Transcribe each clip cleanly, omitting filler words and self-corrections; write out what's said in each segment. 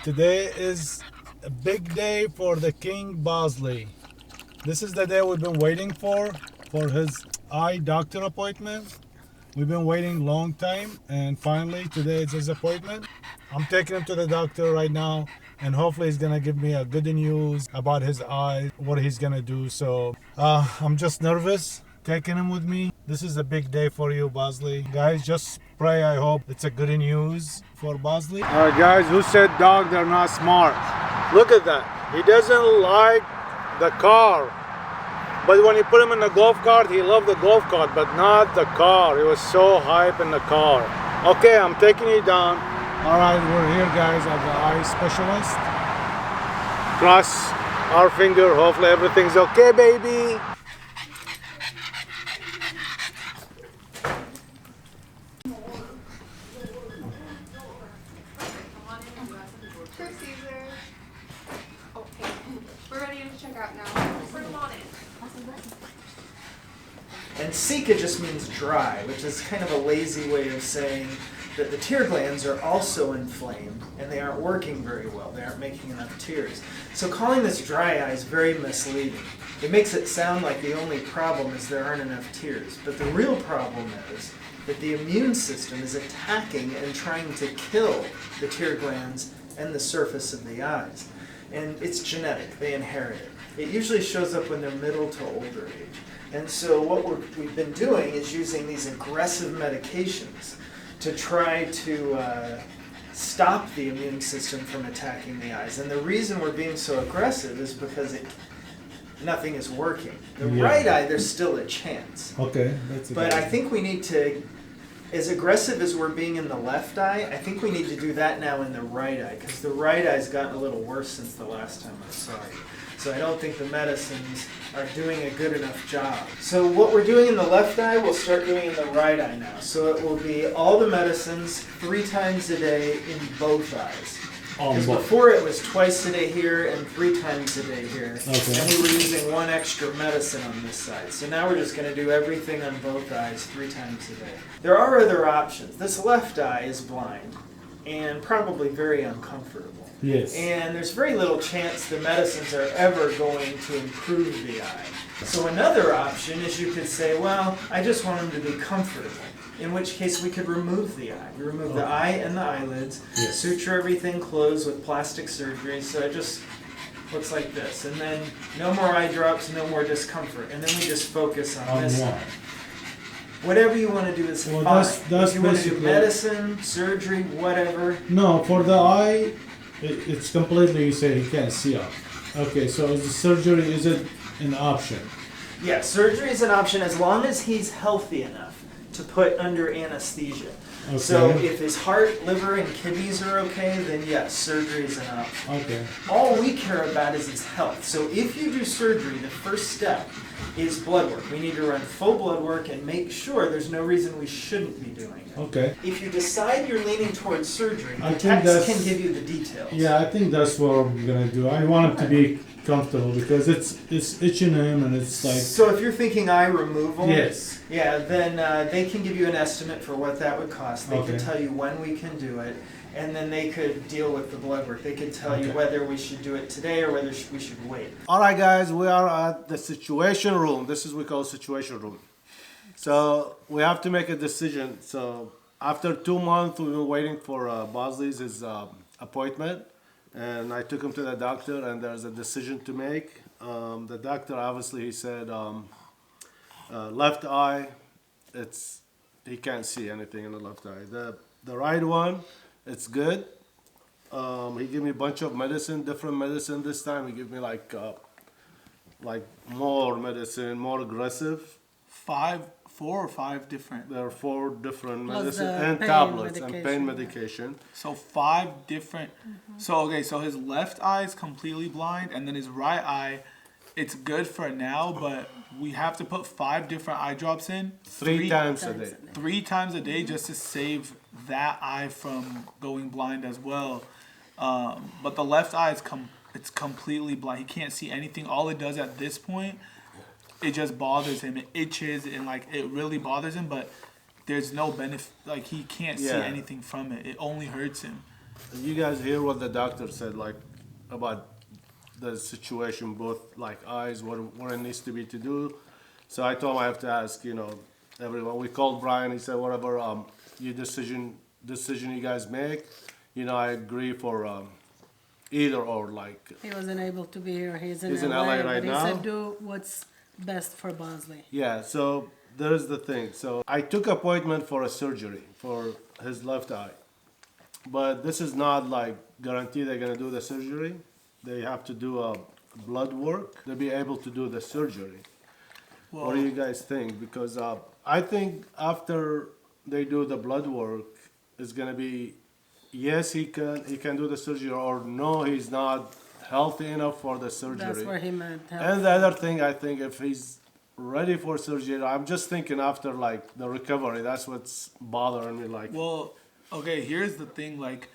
Today is a big day for the King Bosley. This is the day we've been waiting for his eye doctor appointment. We've been waiting long time, and finally today is his appointment. I'm taking him to the doctor right now, and hopefully he's gonna give me a good news about his eye, what he's gonna do. So I'm just nervous taking him with me. This is a big day for you, Bosley. Guys, just pray. I hope it's a good news for Bosley. All right, guys, who said dog they're not smart? Look at that. He doesn't like the car. But when you put him in the golf cart, he loved the golf cart, but not the car. He was so hype in the car. Okay, I'm taking you down. All right, we're here, guys, at the eye specialist. Cross our finger. Hopefully everything's okay, baby. Okay, we're ready to check out now. Bring them on in. And sika just means dry, which is kind of a lazy way of saying that the tear glands are also inflamed and they aren't working very well. They aren't making enough tears. So calling this dry eye is very misleading. It makes it sound like the only problem is there aren't enough tears. But the real problem is that the immune system is attacking and trying to kill the tear glands and the surface of the eyes. And it's genetic. They inherit it. It usually shows up when they're middle to older age. And so what we've been doing is using these aggressive medications to try to stop the immune system from attacking the eyes. And the reason we're being so aggressive is because nothing is working. The right eye, there's still a chance. Okay, that's But I think we need to, as aggressive as we're being in the left eye, I think we need to do that now in the right eye, because the right eye's gotten a little worse since the last time I saw you. So I don't think the medicines are doing a good enough job. So what we're doing in the left eye, we'll start doing in the right eye now. So it will be all the medicines 3 times a day in both eyes. Because before it was twice a day here and 3 times a day here. Okay. And we were using 1 extra medicine on this side. So now we're just going to do everything on both eyes 3 times a day. There are other options. This left eye is blind and probably very uncomfortable. Yes. And there's very little chance the medicines are ever going to improve the eye. So another option is you could say, well, I just want him to be comfortable. In which case we could remove the eye. We remove the eye and the eyelids, suture everything closed with plastic surgery, so it just looks like this. And then no more eye drops, no more discomfort. And then we just focus on this eye. Whatever you want to do is fine. If you want to do medicine, surgery, whatever. No, for the eye, it's completely, you say he can't see up. Okay, so is the surgery, is it an option? Yeah, surgery is an option as long as he's healthy enough to put under anesthesia. Okay. So if his heart, liver, and kidneys are okay, then yes, surgery is an option. Okay. All we care about is his health. So if you do surgery, the first step is blood work. We need to run full blood work and make sure there's no reason we shouldn't be doing it. Okay. If you decide you're leaning towards surgery, the text can give you the details. Yeah, I think that's what I'm gonna do. I want him to be comfortable because it's itching him and it's like. So if you're thinking eye removal, yes. Yeah, then they can give you an estimate for what that would cost. They can tell you when we can do it, and then they could deal with the blood work. They could tell you whether we should do it today or whether we should wait. All right, guys, we are at the situation room. This is what we call situation room. So we have to make a decision. So after 2 months, we've been waiting for Bosley's appointment. And I took him to the doctor, and there's a decision to make. The doctor, obviously, he said left eye, he can't see anything in the left eye. The right one, it's good. He gave me a bunch of medicine, different medicine this time. He gave me like more medicine, more aggressive. 4 or 5 different. There are 4 different medicine and tablets and pain medication. So 5 different. So okay, so his left eye is completely blind, and then his right eye, it's good for now, but we have to put 5 different eye drops in 3 times a day. 3 times a day just to save that eye from going blind as well. But the left eye is it's completely blind. He can't see anything. All it does at this point, it just bothers him. It itches and like it really bothers him, but there's no benefit. Like he can't see anything from it. It only hurts him. you guys hear what the doctor said, like about the situation, both like eyes, what it needs to be to do. So I told him I have to ask, everyone. We called Brian. He said whatever your decision you guys make, I agree for either or. Like He wasn't able to be here. He's in He's in LA, LA but right he now? said do what's best for Bosley. yeah. So there's the thing. So I took appointment for a surgery for his left eye, but this is not like guaranteed they're gonna do the surgery. They have to do a blood work to be able to do the surgery. What do you guys think? Because I think after they do the blood work, it's gonna be yes he can do the surgery, or no, he's not healthy enough for the surgery. That's where he meant help. And the other thing, I think if he's ready for surgery, I'm just thinking after like the recovery, that's what's bothering me. Like, Well, okay, here's the thing. Like,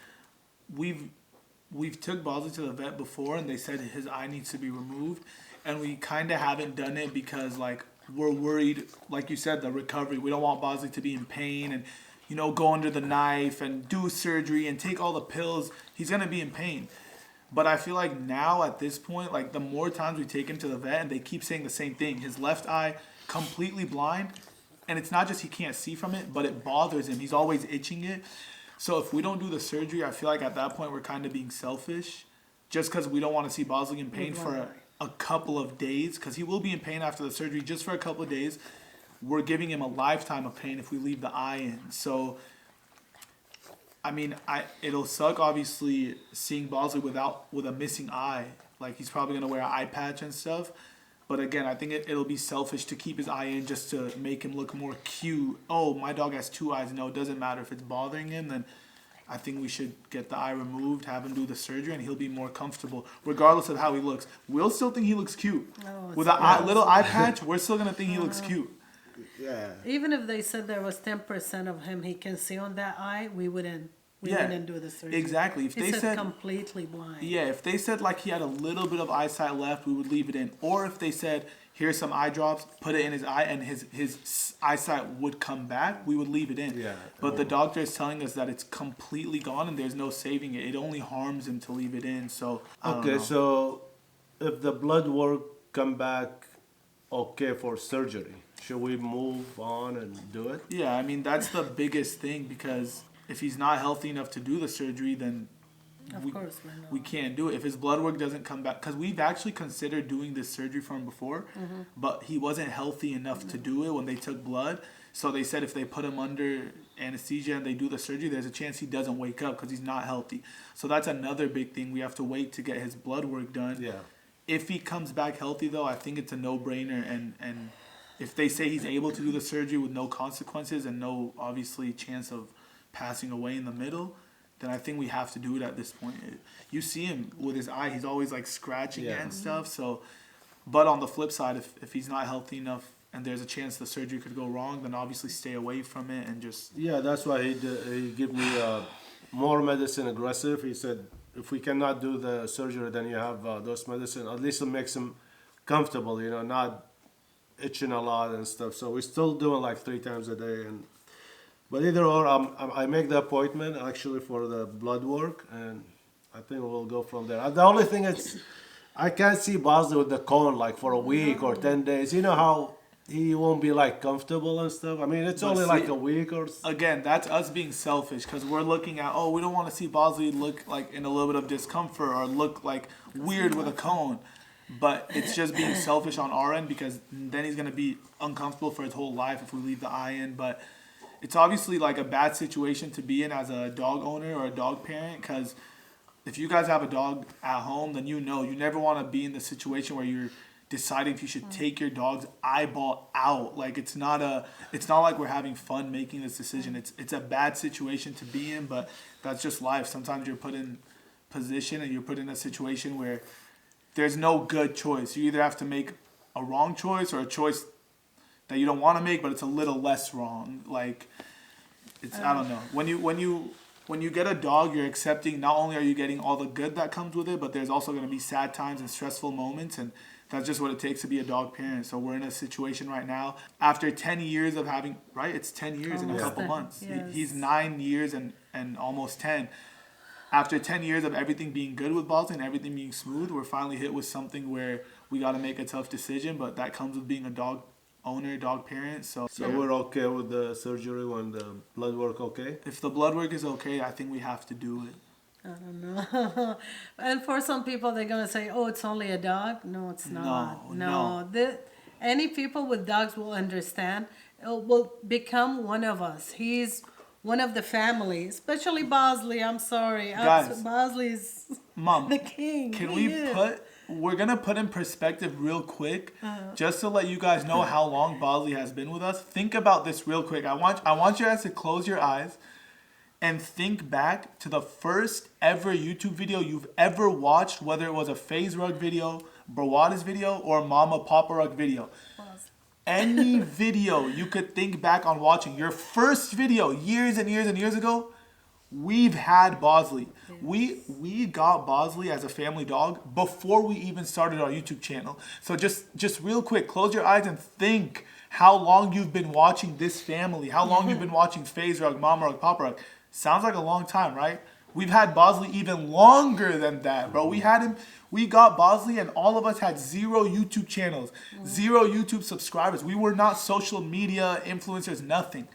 we've took Bosley to the vet before, and they said his eye needs to be removed, and we kind of haven't done it because like we're worried, like you said, the recovery. We don't want Bosley to be in pain and go under the knife and do surgery and take all the pills. He's gonna be in pain. But I feel like now at this point, like the more times we take him to the vet and they keep saying the same thing, his left eye completely blind, and it's not just he can't see from it, but it bothers him. He's always itching it. So if we don't do the surgery, I feel like at that point we're kind of being selfish, just because we don't want to see Bosley in pain for a couple of days, because he will be in pain after the surgery just for a couple of days. We're giving him a lifetime of pain if we leave the eye in. So I mean, it'll suck obviously seeing Bosley with a missing eye. Like he's probably gonna wear an eye patch and stuff. But again, I think it'll be selfish to keep his eye in just to make him look more cute. Oh, my dog has two eyes. No, it doesn't matter if it's bothering him. Then I think we should get the eye removed, have him do the surgery, and he'll be more comfortable, regardless of how he looks. We'll still think he looks cute. With a little eye patch, we're still gonna think he looks cute. yeah, Even if they said there was 10% of him he can see on that eye, we wouldn't do the surgery. Exactly. If He they said completely blind. Yeah, if they said like he had a little bit of eyesight left, we would leave it in. Or if they said, here's some eye drops, put it in his eye, and his eyesight would come back, we would leave it in. Yeah. But the doctor is telling us that it's completely gone and there's no saving it. It only harms him to leave it in. So I don't know. so if the blood work come back okay for surgery, should we move on and do it? Yeah, I mean that's the biggest thing, because if he's not healthy enough to do the surgery, then Of course, we know. we can't do it. If his blood work doesn't come back, because we've actually considered doing this surgery for him before, but he wasn't healthy enough to do it when they took blood. So they said if they put him under anesthesia and they do the surgery, there's a chance he doesn't wake up because he's not healthy. So that's another big thing. We have to wait to get his blood work done. Yeah. If he comes back healthy, though, I think it's a no-brainer. And if they say he's able to do the surgery with no consequences and no, obviously, chance of passing away in the middle, then I think we have to do it at this point. You see him with his eye, he's always like scratching it and stuff. So, but on the flip side, if he's not healthy enough and there's a chance the surgery could go wrong, then obviously stay away from it and just... Yeah, that's why he gave me more medicine aggressive. He said, if we cannot do the surgery, then you have those medicine. At least it makes him comfortable, not itching a lot and stuff. So we're still doing like 3 times a day. But either or, I make the appointment actually for the blood work, and I think we'll go from there. The only thing is, I can't see Bosley with the cone like for a week or 10 days. You know how he won't be like comfortable and stuff. I mean, it's But only see, like a week or. Again, that's us being selfish, because we're looking at, we don't want to see Bosley look like in a little bit of discomfort or look like weird with a cone. But it's just being selfish on our end, because then he's going to be uncomfortable for his whole life if we leave the eye in. But it's obviously like a bad situation to be in as a dog owner or a dog parent, because if you guys have a dog at home, then you never want to be in the situation where you're deciding if you should take your dog's eyeball out. Like it's not like we're having fun making this decision. It's a bad situation to be in, but that's just life. Sometimes you're put in position and you're put in a situation where there's no good choice. You either have to make a wrong choice or a choice that you don't want to make, but it's a little less wrong. Like it's I don't know. When you get a dog, you're accepting, not only are you getting all the good that comes with it, but there's also going to be sad times and stressful moments, and that's just what it takes to be a dog parent. So we're in a situation right now, after 10 years of having, right? It's 10 years in a Almost couple 10, months. yes. He's 9 years and almost 10. after 10 years of everything being good with Bosley and everything being smooth, we're finally hit with something where we got to make a tough decision, but that comes with being a dog owner, dog parent. So We're okay with the surgery when the blood work okay? if the blood work is okay, I think we have to do it. I don't know. And for some people, they're gonna say, "Oh, it's only a dog." No, it's not. No. Any people with dogs will understand. It will become one of us. He's one of the family, especially Bosley. I'm sorry, Guys. Bosley's Mom, the king. can He we is. we're gonna put in perspective real quick, just to let you guys know how long Bosley has been with us. Think about this real quick. I want you guys to close your eyes and think back to the first ever YouTube video you've ever watched, whether it was a FaZe Rug video, Brawadis video, or Mama Papa Rug video. Any video you could think back on watching, your first video years and years and years ago, we've had Bosley. We got Bosley as a family dog before we even started our YouTube channel. So just real quick, close your eyes and think how long you've been watching this family, how long you've been watching FaZe Rug, Mama Rug, Papa Rug. Sounds like a long time, right? We've had Bosley even longer than that, bro. We got Bosley and all of us had 0 YouTube channels, 0 YouTube subscribers. We were not social media influencers, nothing.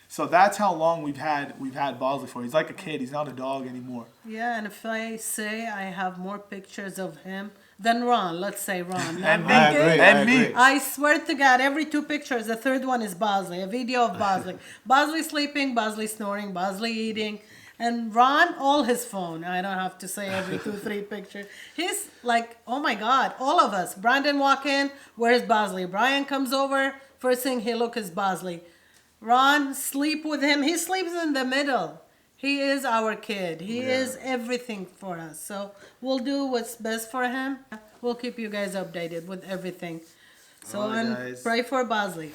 So that's how long we've had Bosley for. He's like a kid. He's not a dog anymore. Yeah, and if I say I have more pictures of him than Ron, let's say Ron. And me. I agree, And I me. agree. I swear to God, every 2 pictures, the third one is Bosley, a video of Bosley. Bosley sleeping, Bosley snoring, Bosley eating. And Ron, all his phone. I don't have to say every 2, 3 pictures. He's like, oh my God, all of us. Brandon walk in, where's Bosley? Brian comes over, first thing he look is Bosley. Ron, sleep with him. He sleeps in the middle. He is our kid. He is everything for us. So we'll do what's best for him. We'll keep you guys updated with everything. So All right, and guys. pray for Bosley.